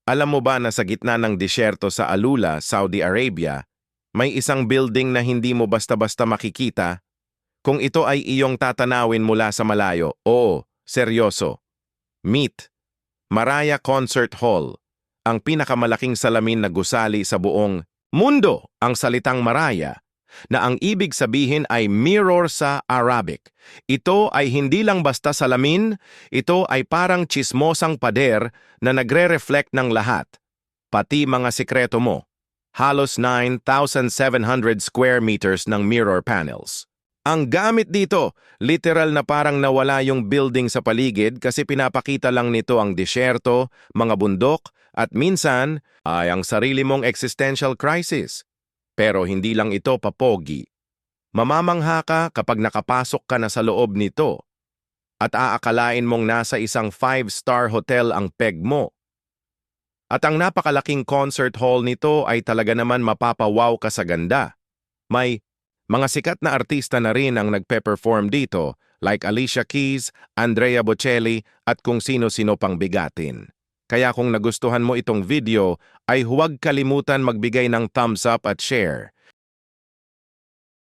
Alam mo ba na sa gitna ng disyerto sa Alula, Saudi Arabia, may isang building na hindi mo basta-basta makikita? Kung ito ay iyong tatanawin mula sa malayo, oo, seryoso. Meet Maraya Concert Hall, ang pinakamalaking salamin na gusali sa buong mundo. Ang salitang Maraya, na ang ibig sabihin ay mirror sa Arabic. Ito ay hindi lang basta salamin, ito ay parang tsismosang pader na nagre-reflect ng lahat, pati mga sikreto mo. Halos 9,700 square meters ng mirror panels. Ang gamit dito, literal na parang nawala yung building sa paligid kasi pinapakita lang nito ang disyerto, mga bundok, at minsan ay ang sarili mong existential crisis. Pero hindi lang ito papogi. Mamamangha ka kapag nakapasok ka na sa loob nito at aakalain mong nasa isang five-star hotel ang peg mo. At ang napakalaking concert hall nito ay talaga naman mapapawaw ka sa ganda. May mga sikat na artista na rin ang nagpe-perform dito like Alicia Keys, Andrea Bocelli at kung sino-sino pang bigatin. Kaya kung nagustuhan mo itong video ay huwag kalimutan magbigay ng thumbs up at share.